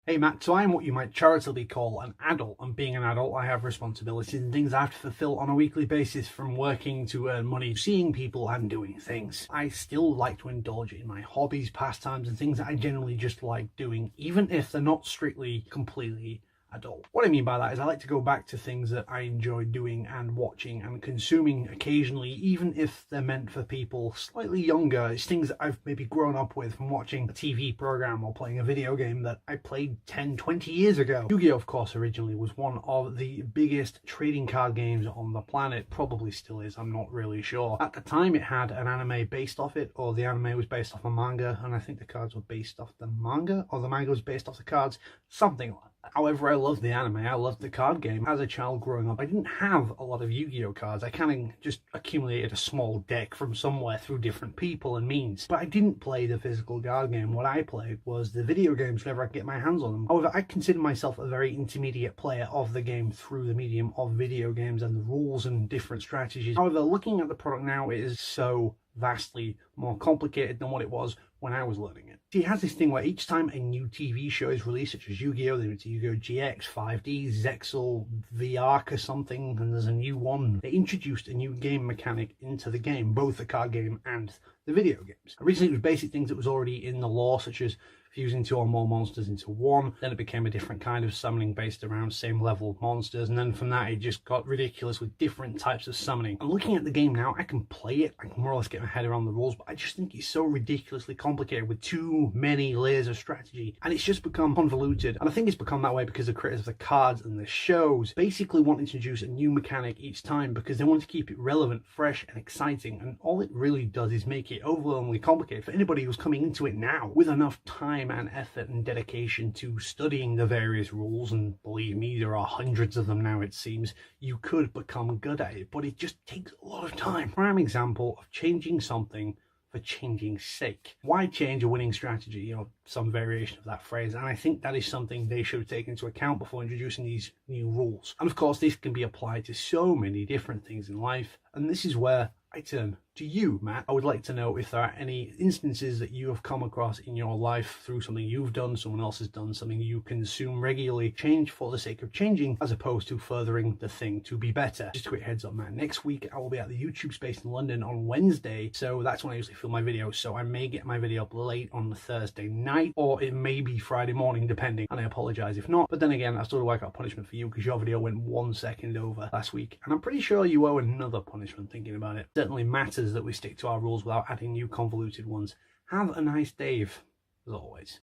Hey Matt, so I am what you might charitably call an adult, and being an adult I have responsibilities and things I have to fulfill on a weekly basis, from working to earn money, seeing people and doing things. I still like to indulge in my hobbies, pastimes and things that I generally just like doing, even if they're not strictly completely adult. What I mean by that is I like to go back to things that I enjoy doing and watching and consuming occasionally, even if they're meant for people slightly younger. It's things that I've maybe grown up with from watching a TV program or playing a video game that I played 10, 20 years ago. Yu-Gi-Oh! Of course, originally was one of the biggest trading card games on the planet. Probably still is, I'm not really sure. At the time, it had an anime based off it, or the anime was based off a manga, and I think the cards were based off the manga, or the manga was based off the cards, something like that. However, I loved the anime, I loved the card game. As a child growing up, I didn't have a lot of Yu-Gi-Oh cards. I kind of just accumulated a small deck from somewhere through different people and means. But I didn't play the physical card game. What I played was the video games whenever I could get my hands on them. However, I consider myself a very intermediate player of the game through the medium of video games and the rules and different strategies. However, looking at the product now, it is so vastly more complicated than what it was when I was learning it. He has this thing where each time a new TV show is released, such as Yu-Gi-Oh!, there's Yu-Gi-Oh! GX, 5D, Zexal, VR or something, and there's a new one. They introduced a new game mechanic into the game, both the card game and the video games. Originally it was basic things that was already in the lore, such as fusing two or more monsters into one. Then it became a different kind of summoning based around same level of monsters, and then from that it just got ridiculous with different types of summoning. And looking at the game now, I can play it, I can more or less get my head around the rules, but I just think it's so ridiculously complicated with too many layers of strategy, and it's just become convoluted. And I think it's become that way because the creators of the cards and the shows basically want to introduce a new mechanic each time because they want to keep it relevant, fresh and exciting, and all it really does is make it overwhelmingly complicated for anybody who's coming into it now with enough time and effort and dedication to studying the various rules. And believe me, there are hundreds of them now, it seems. You could become good at it, but it just takes a lot of time. Prime example of changing something for changing's sake. Why change a winning strategy? You know, some variation of that phrase. And I think that is something they should take into account before introducing these new rules. And of course, this can be applied to so many different things in life. And this is where I turn to you, Matt. I would like to know if there are any instances that you have come across in your life through something you've done, someone else has done, something you consume regularly, change for the sake of changing, as opposed to furthering the thing to be better. Just a quick heads up, Matt. Next week, I will be at the YouTube space in London on Wednesday, so that's when I usually film my videos. So I may get my video up late on the Thursday night, or it may be Friday morning, depending, and I apologize if not. But then again, I still do work out punishment for you because your video went 1 second over last week, and I'm pretty sure you owe another punishment thinking about it. It certainly matters that we stick to our rules without adding new convoluted ones. Have a nice day, as always.